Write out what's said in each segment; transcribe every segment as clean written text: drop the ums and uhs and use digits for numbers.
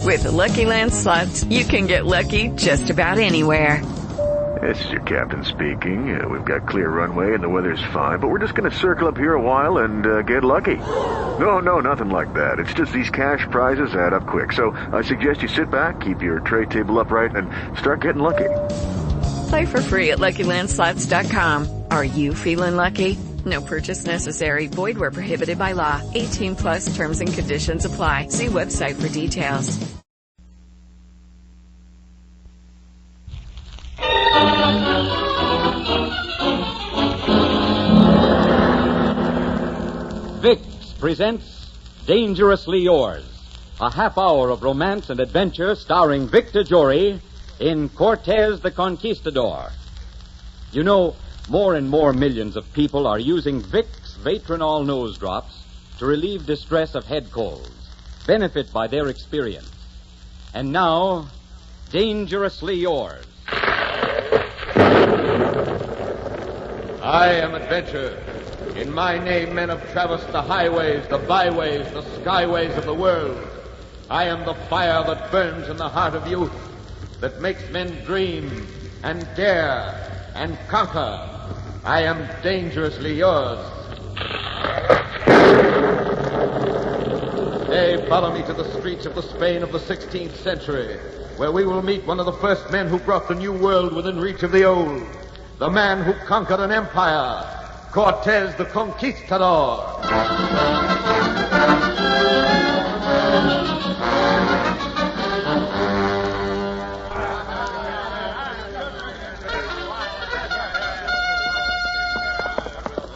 With the Lucky Land Slots, you can get lucky just about anywhere. This is your captain speaking. We've got clear runway and the weather's fine, but we're just going to circle up here a while and get lucky. No, nothing like that. It's just these cash prizes add up quick. So I suggest you sit back, keep your tray table upright, and start getting lucky. Play for free at LuckyLandSlots.com. Are you feeling lucky? No purchase necessary. Void where prohibited by law. 18 plus terms and conditions apply. See website for details. Vicks presents Dangerously Yours, a half hour of romance and adventure starring Victor Jory in Cortez the Conquistador. You know, more and more millions of people are using Vicks Vatronol nose drops to relieve distress of head colds. Benefit by their experience. And now, Dangerously Yours. I am Adventure. In my name, men have traversed the highways, the byways, the skyways of the world. I am the fire that burns in the heart of youth, that makes men dream and dare and conquer. I am dangerously yours. Hey, follow me to the streets of the Spain of the 16th century, where we will meet one of the first men who brought the new world within reach of the old. The man who conquered an empire, Cortez the Conquistador.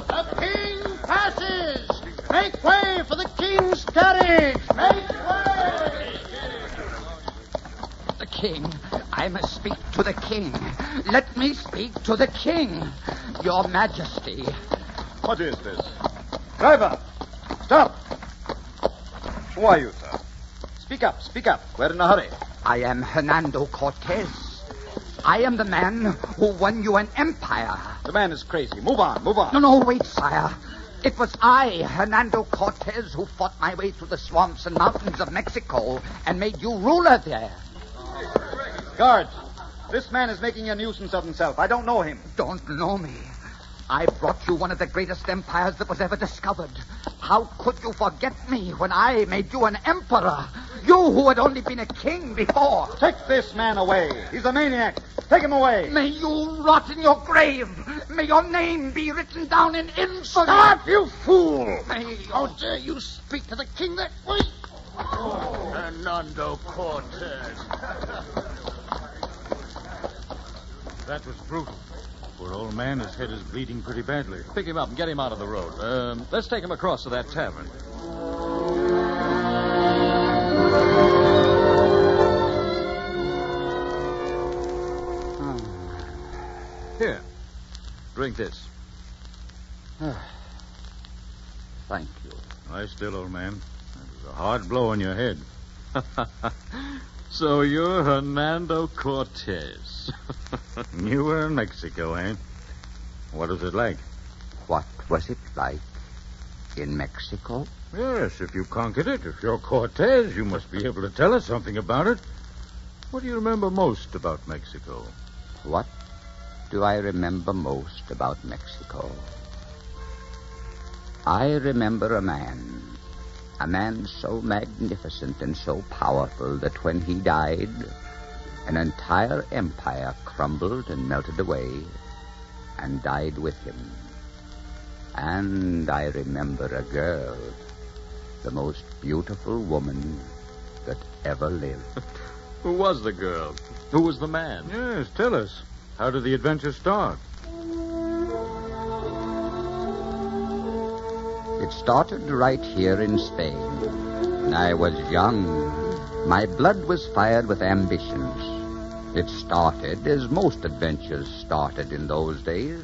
The king passes! Make way for the king's carriage! Make way! The king. I must speak to the king. Let me speak to the king. Your Majesty. What is this? Driver! Stop! Who are you, sir? Speak up. We're in a hurry. I am Hernando Cortés. I am the man who won you an empire. The man is crazy. Move on. No, wait, sire. It was I, Hernando Cortés, who fought my way through the swamps and mountains of Mexico and made you ruler there. Guards, this man is making a nuisance of himself. I don't know him. Don't know me. I brought you one of the greatest empires that was ever discovered. How could you forget me when I made you an emperor? You who had only been a king before. Take this man away. He's a maniac. Take him away. May you rot in your grave. May your name be written down in infamy. Stop, you fool! How dare you speak to the king that way? Hernando Cortés. That was brutal. Poor old man, his head is bleeding pretty badly. Pick him up and get him out of the road. Let's take him across to that tavern. Here. Drink this. Thank you. Lie still, old man. That was a hard blow on your head. So you're Hernando Cortés. You were in Mexico, eh? What was it like? What was it like in Mexico? Yes, if you conquered it, if you're Cortés, you must be able to tell us something about it. What do you remember most about Mexico? What do I remember most about Mexico? I remember a man so magnificent and so powerful that when he died, an entire empire crumbled and melted away and died with him. And I remember a girl, the most beautiful woman that ever lived. Who was the girl? Who was the man? Yes, tell us. How did the adventure start? It started right here in Spain. When I was young, my blood was fired with ambitions. It started as most adventures started in those days.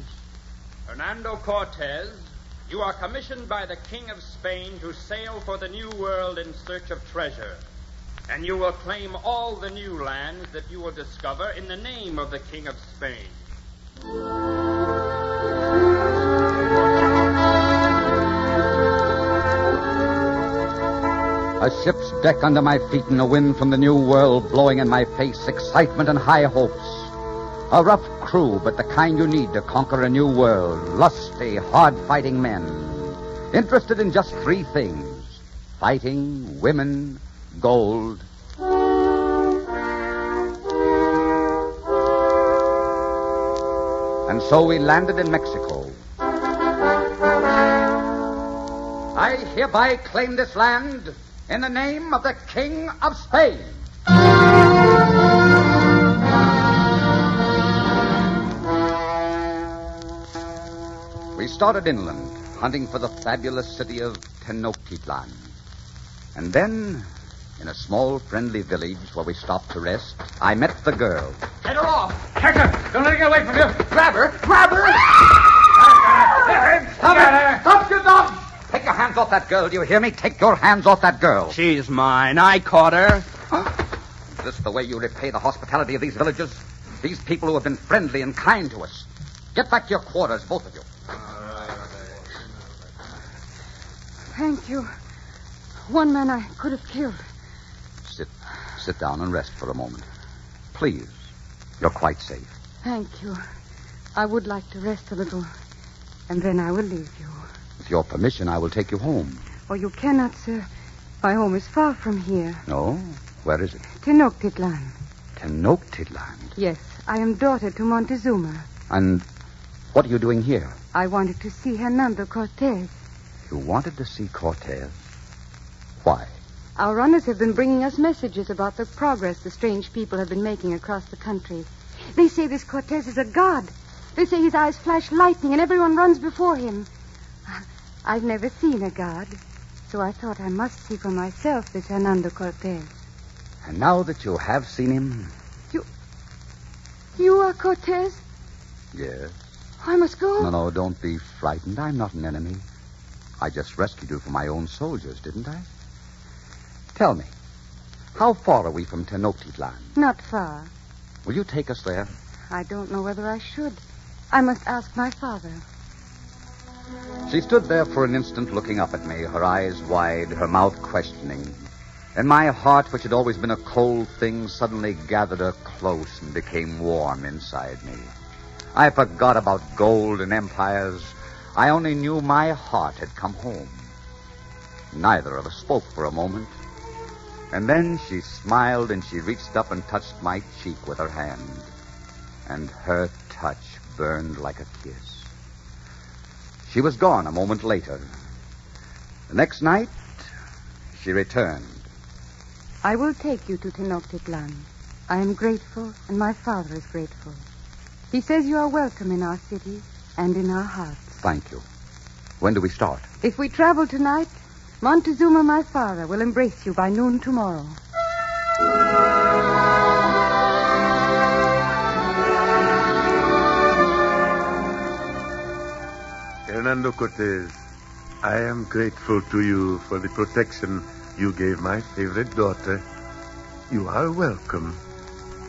Hernando Cortés, you are commissioned by the King of Spain to sail for the New World in search of treasure. And you will claim all the new lands that you will discover in the name of the King of Spain. A A ship's deck under my feet and a wind from the new world blowing in my face, excitement and high hopes. A rough crew, but the kind you need to conquer a new world. Lusty, hard-fighting men. Interested in just three things. Fighting, women, gold. And so we landed in Mexico. I hereby claim this land in the name of the King of Spain. We started inland, hunting for the fabulous city of Tenochtitlan. And then, in a small, friendly village where we stopped to rest, I met the girl. Get her off! Catch her! Don't let her get away from you! Grab her! Grab her! Stop it! Stop, you dog! Take your hands off that girl, do you hear me? Take your hands off that girl. She's mine. I caught her. Is this the way you repay the hospitality of these villagers? These people who have been friendly and kind to us. Get back to your quarters, both of you. Thank you. One man I could have killed. Sit down and rest for a moment. Please. You're quite safe. Thank you. I would like to rest a little, and then I will leave you. With your permission, I will take you home. Oh, you cannot, sir. My home is far from here. No? Where is it? Tenochtitlan. Tenochtitlan? Yes, I am daughter to Montezuma. And what are you doing here? I wanted to see Hernán Cortés. You wanted to see Cortez? Why? Our runners have been bringing us messages about the progress the strange people have been making across the country. They say this Cortez is a god. They say his eyes flash lightning and everyone runs before him. I've never seen a god, so I thought I must see for myself this Hernán Cortés. And now that you have seen him... You are Cortez? Yes. I must go. No, don't be frightened. I'm not an enemy. I just rescued you from my own soldiers, didn't I? Tell me, how far are we from Tenochtitlan? Not far. Will you take us there? I don't know whether I should. I must ask my father. She stood there for an instant looking up at me, her eyes wide, her mouth questioning. And my heart, which had always been a cold thing, suddenly gathered her close and became warm inside me. I forgot about gold and empires. I only knew my heart had come home. Neither of us spoke for a moment. And then she smiled and she reached up and touched my cheek with her hand. And her touch burned like a kiss. She was gone a moment later. The next night, she returned. I will take you to Tenochtitlan. I am grateful, and my father is grateful. He says you are welcome in our city and in our hearts. Thank you. When do we start? If we travel tonight, Montezuma, my father, will embrace you by noon tomorrow. Hernán Cortés, I am grateful to you for the protection you gave my favorite daughter. You are welcome,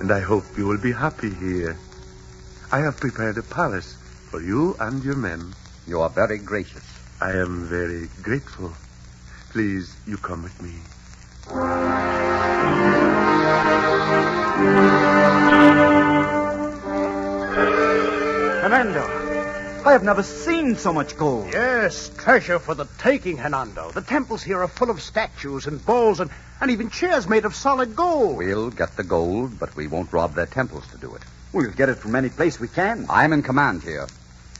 and I hope you will be happy here. I have prepared a palace for you and your men. You are very gracious. I am very grateful. Please, you come with me. Hernando, I have never seen so much gold. Yes, treasure for the taking, Hernando. The temples here are full of statues and bowls and even chairs made of solid gold. We'll get the gold, but we won't rob their temples to do it. We'll get it from any place we can. I'm in command here.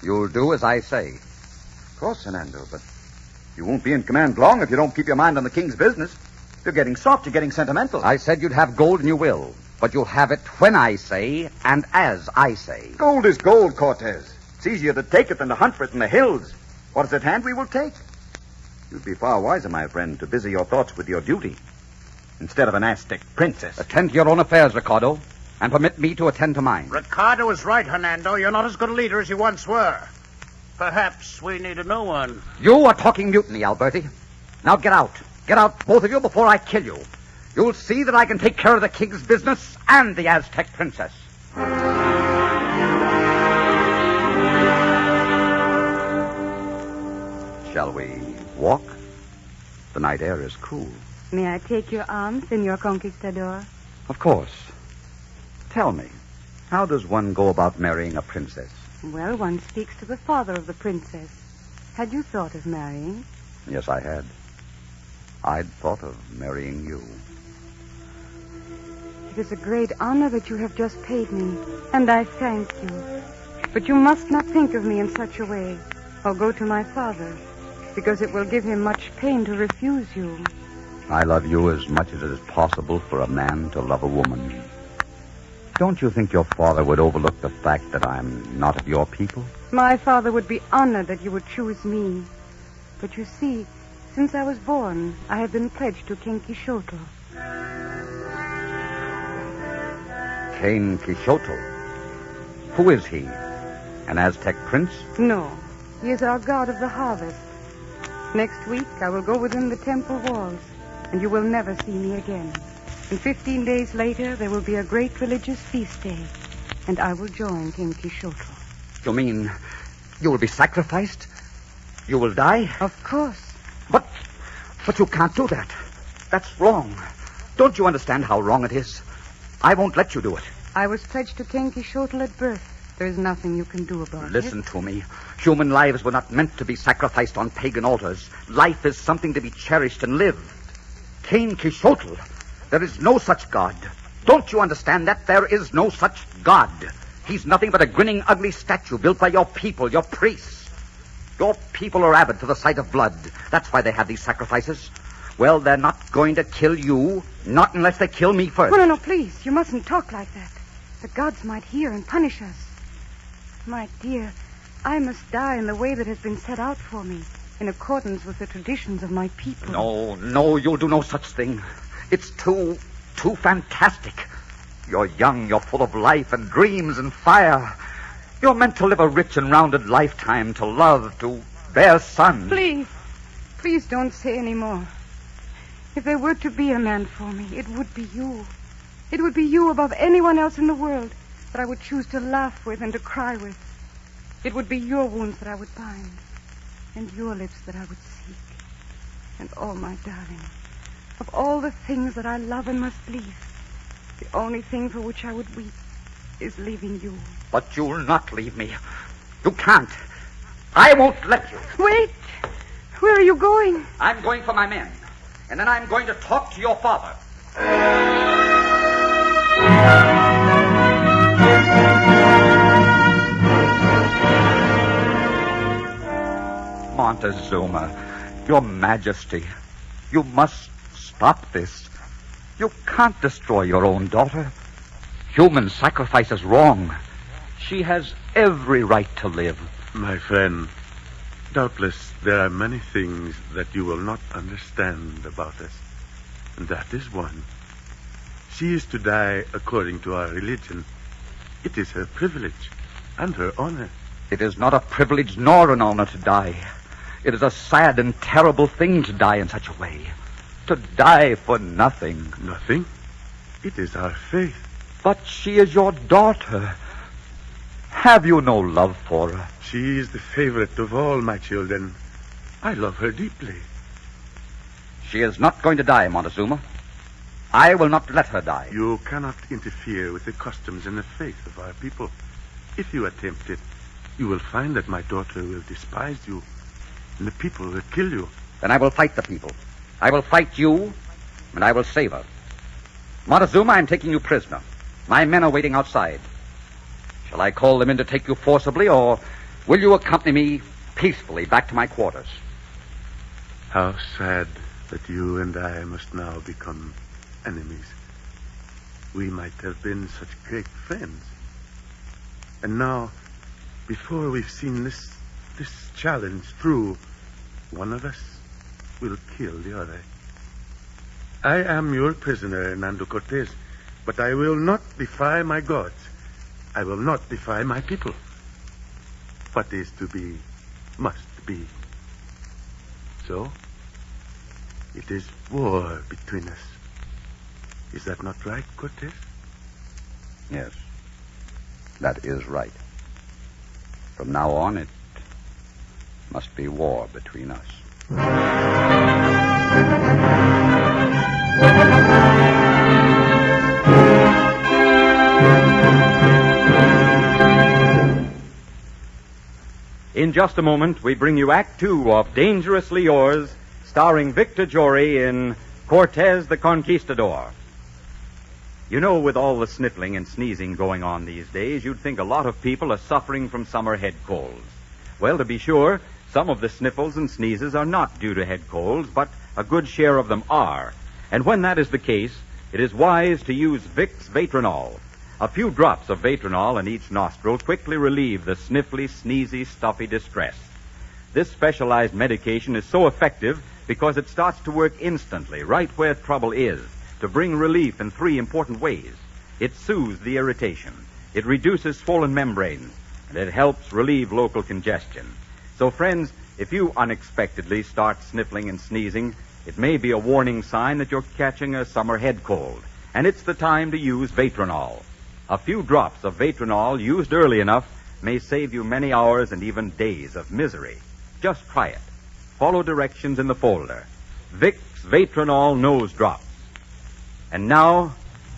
You'll do as I say. Of course, Hernando, but you won't be in command long if you don't keep your mind on the king's business. You're getting soft, you're getting sentimental. I said you'd have gold, and you will. But you'll have it when I say and as I say. Gold is gold, Cortez. It's easier to take it than to hunt for it in the hills. What is at hand we will take. You'd be far wiser, my friend, to busy your thoughts with your duty instead of an Aztec princess. Attend to your own affairs, Ricardo, and permit me to attend to mine. Ricardo is right, Hernando. You're not as good a leader as you once were. Perhaps we need a new one. You are talking mutiny, Alberti. Now get out. Get out, both of you, before I kill you. You'll see that I can take care of the king's business and the Aztec princess. Shall we walk? The night air is cool. May I take your arm, Senor Conquistador? Of course. Tell me, how does one go about marrying a princess? Well, one speaks to the father of the princess. Had you thought of marrying? Yes, I had. I'd thought of marrying you. It is a great honor that you have just paid me, and I thank you. But you must not think of me in such a way, or go to my father, because it will give him much pain to refuse you. I love you as much as it is possible for a man to love a woman. Don't you think your father would overlook the fact that I'm not of your people? My father would be honored that you would choose me. But you see, since I was born, I have been pledged to King Quixote. King Quixote? Who is he? An Aztec prince? No, he is our god of the harvest. Next week, I will go within the temple walls, and you will never see me again. And 15 days later, there will be a great religious feast day, and I will join King Quixote. You mean you will be sacrificed? You will die? Of course. But you can't do that. That's wrong. Don't you understand how wrong it is? I won't let you do it. I was pledged to King Quixote at birth. There is nothing you can do about it. Listen to me. Human lives were not meant to be sacrificed on pagan altars. Life is something to be cherished and lived. King Quixote, there is no such god. Don't you understand that? There is no such god. He's nothing but a grinning, ugly statue built by your people, your priests. Your people are avid to the sight of blood. That's why they have these sacrifices. Well, they're not going to kill you, not unless they kill me first. No, please. You mustn't talk like that. The gods might hear and punish us. My dear, I must die in the way that has been set out for me, in accordance with the traditions of my people. No, you'll do no such thing. It's too fantastic. You're young, you're full of life and dreams and fire. You're meant to live a rich and rounded lifetime, to love, to bear sons. Please don't say any more. If there were to be a man for me, it would be you. It would be you above anyone else in the world that I would choose to laugh with and to cry with. It would be your wounds that I would bind, and your lips that I would seek. And oh, my darling, of all the things that I love and must leave, the only thing for which I would weep is leaving you. But you'll not leave me. You can't. I won't let you. Wait! Where are you going? I'm going for my men, and then I'm going to talk to your father. Montezuma, your majesty, you must stop this. You can't destroy your own daughter. Human sacrifice is wrong. She has every right to live. My friend, doubtless there are many things that you will not understand about us. And that is one. She is to die according to our religion. It is her privilege and her honor. It is not a privilege nor an honor to die. It is a sad and terrible thing to die in such a way. To die for nothing. Nothing? It is our faith. But she is your daughter. Have you no love for her? She is the favorite of all my children. I love her deeply. She is not going to die, Montezuma. I will not let her die. You cannot interfere with the customs and the faith of our people. If you attempt it, you will find that my daughter will despise you, and the people will kill you. Then I will fight the people. I will fight you, and I will save her. Montezuma, I'm taking you prisoner. My men are waiting outside. Shall I call them in to take you forcibly, or will you accompany me peacefully back to my quarters? How sad that you and I must now become enemies. We might have been such great friends. And now, before we've seen this challenge through, one of us will kill the other. I am your prisoner, Hernán Cortés, but I will not defy my gods. I will not defy my people. What is to be, must be. So, it is war between us. Is that not right, Cortés? Yes, that is right. From now on, it must be war between us. In just a moment, we bring you Act Two of Dangerously Yours, starring Victor Jory in Cortez the Conquistador. You know, with all the sniffling and sneezing going on these days, you'd think a lot of people are suffering from summer head colds. Well, to be sure, some of the sniffles and sneezes are not due to head colds, but a good share of them are. And when that is the case, it is wise to use Vicks Vatronol. A few drops of Vatronol in each nostril quickly relieve the sniffly, sneezy, stuffy distress. This specialized medication is so effective because it starts to work instantly, right where trouble is, to bring relief in three important ways. It soothes the irritation, it reduces swollen membranes, and it helps relieve local congestion. So, friends, if you unexpectedly start sniffling and sneezing, it may be a warning sign that you're catching a summer head cold, and it's the time to use Vatronol. A few drops of Vatronol used early enough may save you many hours and even days of misery. Just try it. Follow directions in the folder. Vicks Vatronol Nose Drops. And now,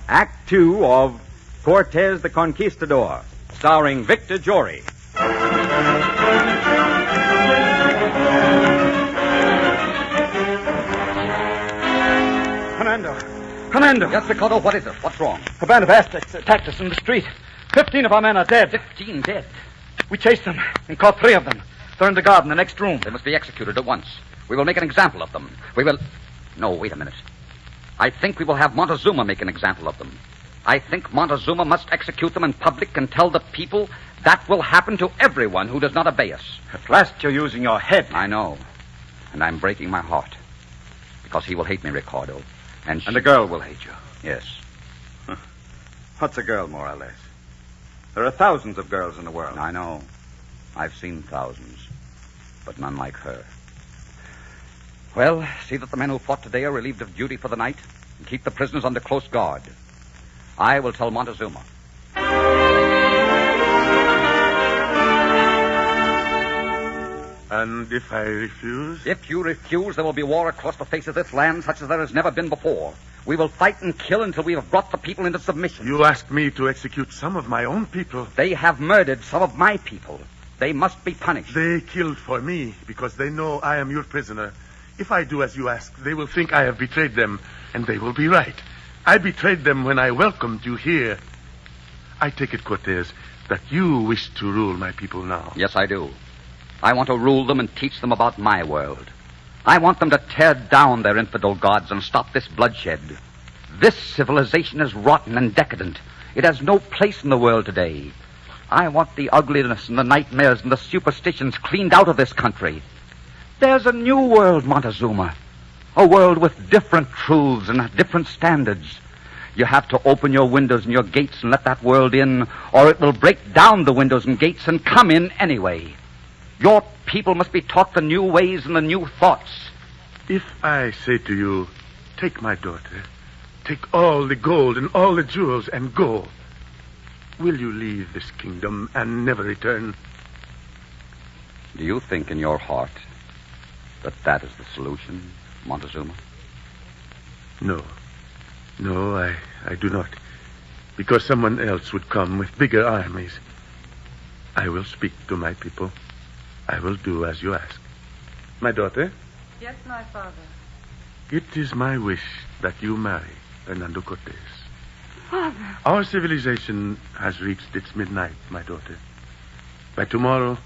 Act Two of Cortez the Conquistador, starring Victor Jory. Hernando! Yes, Ricardo, what is it? What's wrong? A band of Aztecs attacked us in the street. 15 of our men are dead. 15 dead? We chased them and caught 3 of them. They're in the guard in the next room. They must be executed at once. We will make an example of them. We will... No, wait a minute. I think we will have Montezuma make an example of them. I think Montezuma must execute them in public and tell the people that will happen to everyone who does not obey us. At last you're using your head. I know. And I'm breaking my heart. Because he will hate me, Ricardo. And the girl will hate you. Yes. What's a girl, more or less? There are thousands of girls in the world. I know. I've seen thousands. But none like her. Well, see that the men who fought today are relieved of duty for the night and keep the prisoners under close guard. I will tell Montezuma. And if I refuse? If you refuse, there will be war across the face of this land such as there has never been before. We will fight and kill until we have brought the people into submission. You asked me to execute some of my own people. They have murdered some of my people. They must be punished. They killed for me because they know I am your prisoner. If I do as you ask, they will think I have betrayed them, and they will be right. I betrayed them when I welcomed you here. I take it, Cortez, that you wish to rule my people now. Yes, I do. I want to rule them and teach them about my world. I want them to tear down their infidel gods and stop this bloodshed. This civilization is rotten and decadent. It has no place in the world today. I want the ugliness and the nightmares and the superstitions cleaned out of this country. There's a new world, Montezuma. A world with different truths and different standards. You have to open your windows and your gates and let that world in, or it will break down the windows and gates and come in anyway. Your people must be taught the new ways and the new thoughts. If I say to you, take my daughter, take all the gold and all the jewels and go, will you leave this kingdom and never return? Do you think in your heart that that is the solution, Montezuma? No. No, I do not. Because someone else would come with bigger armies. I will speak to my people. I will do as you ask. My daughter? Yes, my father. It is my wish that you marry Hernán Cortés. Father. Our civilization has reached its midnight, my daughter. By tomorrow,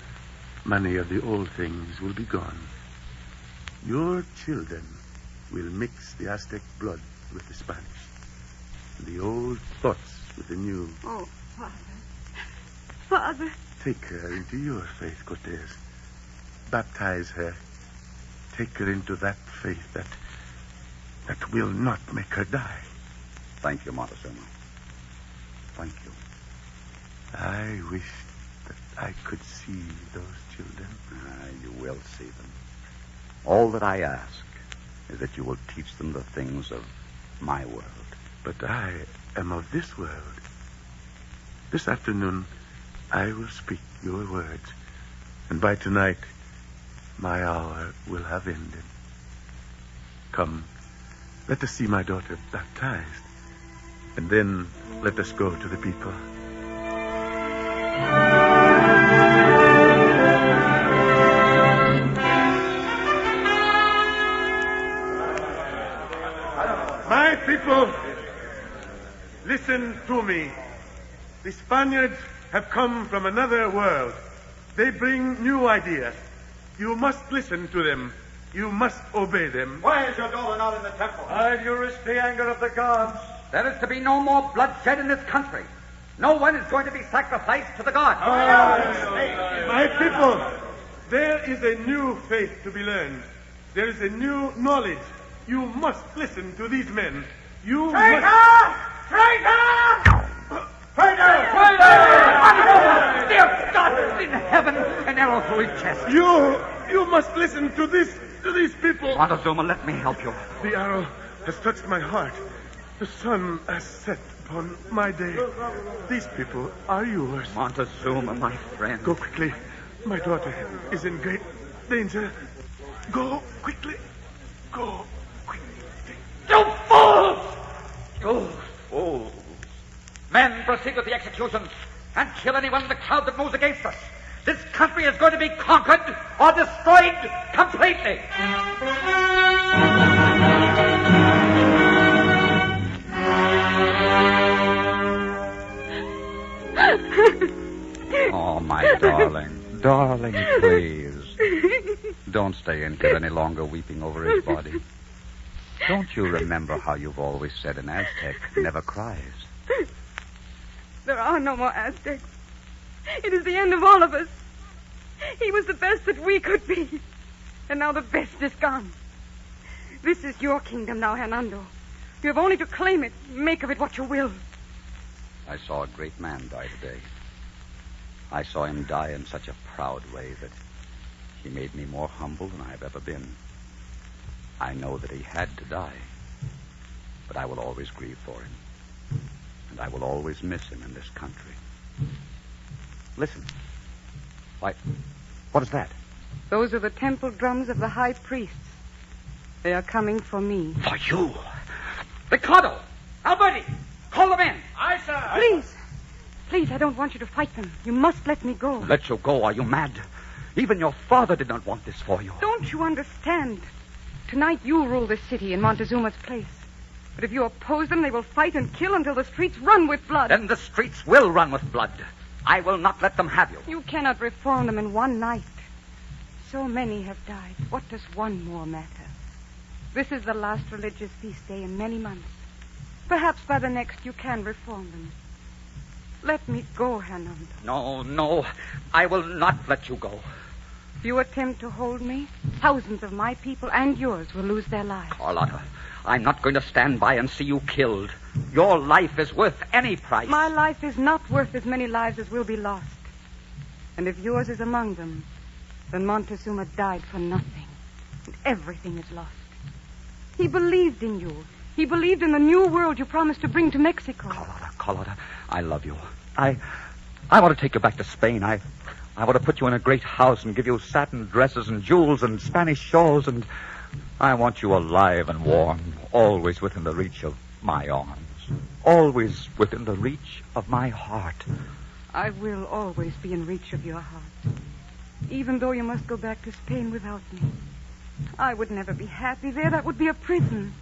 many of the old things will be gone. Your children will mix the Aztec blood with the Spanish. The old thoughts with the new. Oh, Father. Father. Take her into your faith, Cortez. Baptize her. Take her into that faith that will not make her die. Thank you, Montezuma. Thank you. I wish that I could see those children. You will see them. All that I ask is that you will teach them the things of my world. But I am of this world. This afternoon, I will speak your words. And by tonight, my hour will have ended. Come, let us see my daughter baptized. And then let us go to the people. listen to me. The Spaniards have come from another world. They bring new ideas. You must listen to them. You must obey them. Why is your daughter not in the temple? Why do you risk the anger of the gods? There is to be no more bloodshed in this country. No one is going to be sacrificed to the gods. My people, there is a new faith to be learned. There is a new knowledge. You must listen to these men. You Traitor! must... Traitor! Dear God in heaven, an arrow through his chest. You must listen to these people. Montezuma, let me help you. The arrow has touched my heart. The sun has set upon my day. These people are yours. Montezuma, my friend. Go quickly. My daughter is in great danger. Go quickly. Go quickly. You fools! You fools. Men, proceed with the executions and kill anyone in the crowd that moves against us. This country is going to be conquered or destroyed completely. Oh, my darling. Darling, please. Don't stay in here any longer weeping over his body. Don't you remember how you've always said an Aztec never cries? There are no more Aztecs. It is the end of all of us. He was the best that we could be. And now the best is gone. This is your kingdom now, Hernando. You have only to claim it. Make of it what you will. I saw a great man die today. I saw him die in such a proud way that he made me more humble than I've ever been. I know that he had to die, but I will always grieve for him. And I will always miss him in this country. Listen. Why, what is that? Those are the temple drums of the high priests. They are coming for me. For you? Ricardo! Alberti! Call them in. Aye, sir. Please. Please, I don't want you to fight them. You must let me go. Let you go? Are you mad? Even your father did not want this for you. Don't you understand? Tonight you rule the city in Montezuma's place. But if you oppose them, they will fight and kill until the streets run with blood. Then the streets will run with blood. I will not let them have you. You cannot reform them in one night. So many have died. What does one more matter? This is the last religious feast day in many months. Perhaps by the next you can reform them. Let me go, Hernando. No. I will not let you go. If you attempt to hold me, thousands of my people and yours will lose their lives. Carlotta, I'm not going to stand by and see you killed. Your life is worth any price. My life is not worth as many lives as will be lost. And if yours is among them, then Montezuma died for nothing. And everything is lost. He believed in you. He believed in the new world you promised to bring to Mexico. Carlotta, I love you. I want to take you back to Spain. I want to put you in a great house and give you satin dresses and jewels and Spanish shawls, and I want you alive and warm, always within the reach of my arms, always within the reach of my heart. I will always be in reach of your heart, even though you must go back to Spain without me. I would never be happy there. That would be a prison.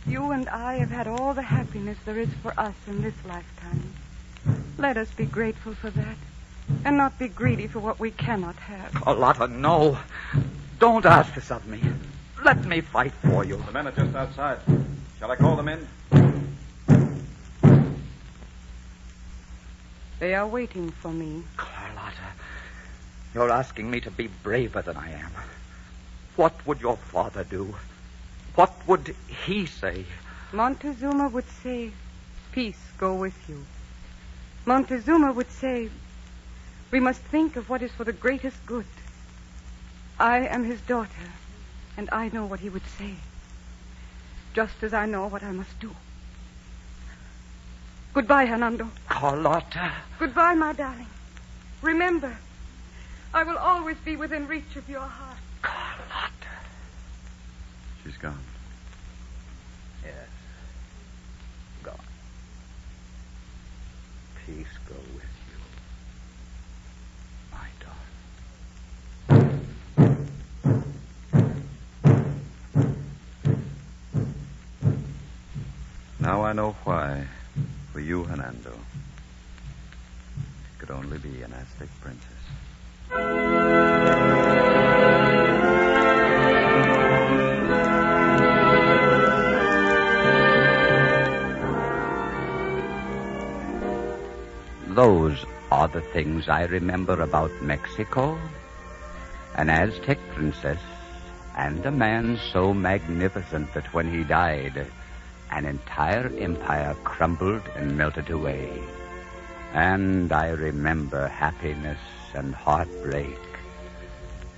You and I have had all the happiness there is for us in this lifetime. Let us be grateful for that, and not be greedy for what we cannot have. Carlotta, no. Don't ask this of me. Let me fight for you. The men are just outside. Shall I call them in? They are waiting for me. Carlotta, you're asking me to be braver than I am. What would your father do? What would he say? Montezuma would say, peace go with you. Montezuma would say, we must think of what is for the greatest good. I am his daughter, and I know what he would say, just as I know what I must do. Goodbye, Hernando. Carlotta. Goodbye, my darling. Remember, I will always be within reach of your heart. Carlotta. She's gone. Yes. Gone. Peace go with you, my darling. Now I know why For you, Hernando, it could only be an Aztec princess. Those are the things I remember about Mexico. An Aztec princess and a man so magnificent that when he died, an entire empire crumbled and melted away. And I remember happiness and heartbreak,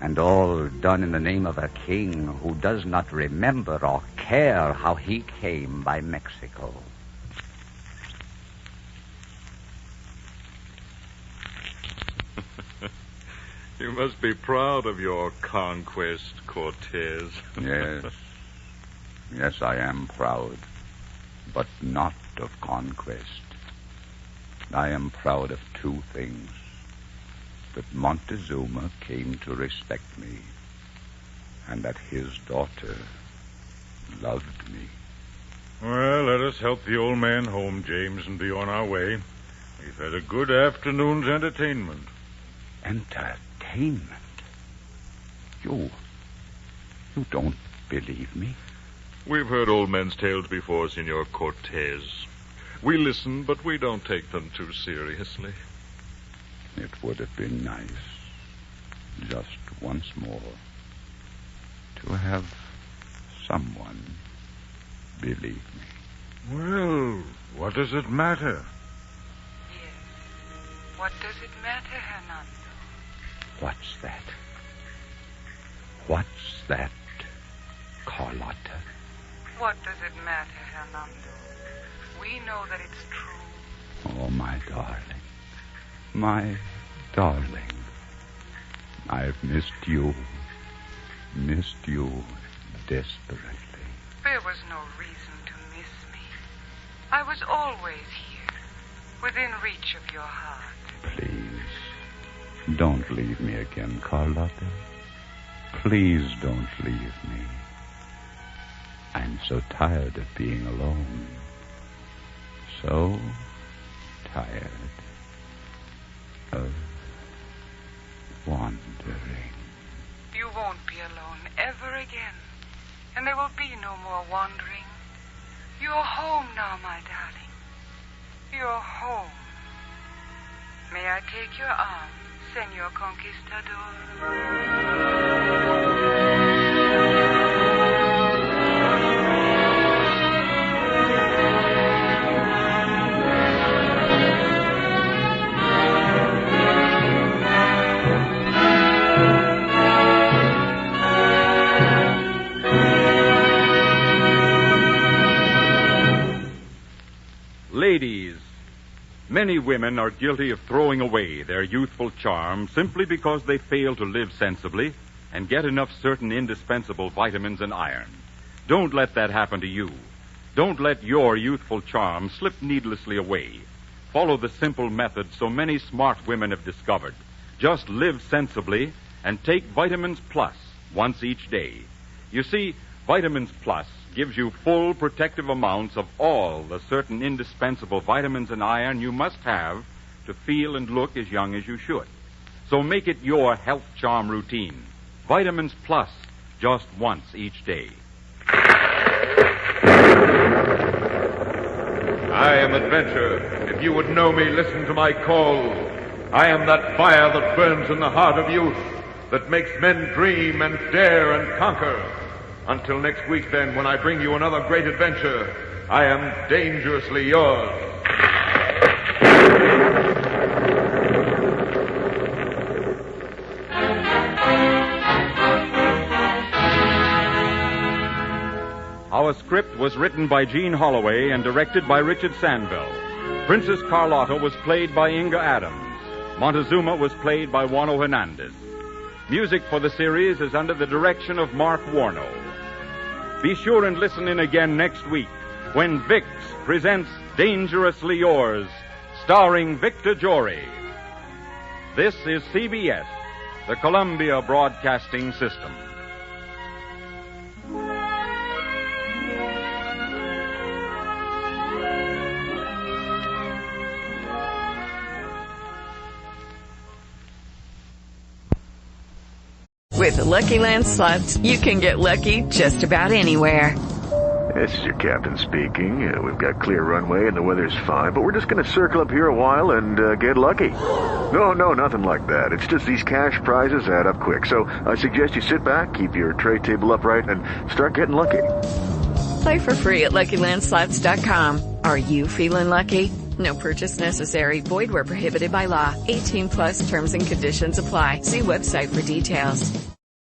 and all done in the name of a king who does not remember or care how he came by Mexico. You must be proud of your conquest, Cortez. Yes. Yes, I am proud, but not of conquest. I am proud of two things. That Montezuma came to respect me, and that his daughter loved me. Well, let us help the old man home, James, and be on our way. We've had a good afternoon's entertainment. Entertainment? You don't believe me? We've heard old men's tales before, Senor Cortez. We listen, but we don't take them too seriously. It would have been nice, just once more, to have someone believe me. Well, what does it matter? Yes. What does it matter, Hernando? What's that? What's that, Carlotta? What does it matter, Hernando? We know that it's true. Oh, my darling. My darling. I've missed you. Missed you desperately. There was no reason to miss me. I was always here, within reach of your heart. Please, don't leave me again, Carlotta. Please don't leave me. I'm so tired of being alone. So tired of wandering. You won't be alone ever again. And there will be no more wandering. You're home now, my darling. You're home. May I take your arm, Senor Conquistador? Ladies, many women are guilty of throwing away their youthful charm simply because they fail to live sensibly and get enough certain indispensable vitamins and iron. Don't let that happen to you. Don't let your youthful charm slip needlessly away. Follow the simple method so many smart women have discovered. Just live sensibly and take Vitamins Plus once each day. You see, Vitamins Plus gives you full protective amounts of all the certain indispensable vitamins and iron you must have to feel and look as young as you should. So make it your health charm routine. Vitamins Plus, just once each day. I am Adventure. If you would know me, listen to my call. I am that fire that burns in the heart of youth, that makes men dream and dare and conquer. Until next week, then, when I bring you another great adventure, I am dangerously yours. Our script was written by Gene Holloway and directed by Richard Sandville. Princess Carlotta was played by Inga Adams. Montezuma was played by Juano Hernandez. Music for the series is under the direction of Mark Warno. Be sure and listen in again next week when Vicks presents Dangerously Yours, starring Victor Jory. This is CBS, the Columbia Broadcasting System. With the Lucky Land Slots, you can get lucky just about anywhere. This is your captain speaking. We've got clear runway and the weather's fine, but we're just going to circle up here a while and get lucky. No, nothing like that. It's just these cash prizes add up quick. So I suggest you sit back, keep your tray table upright, and start getting lucky. Play for free at LuckyLandSlots.com. Are you feeling lucky? No purchase necessary. Void where prohibited by law. 18+ terms and conditions apply. See website for details.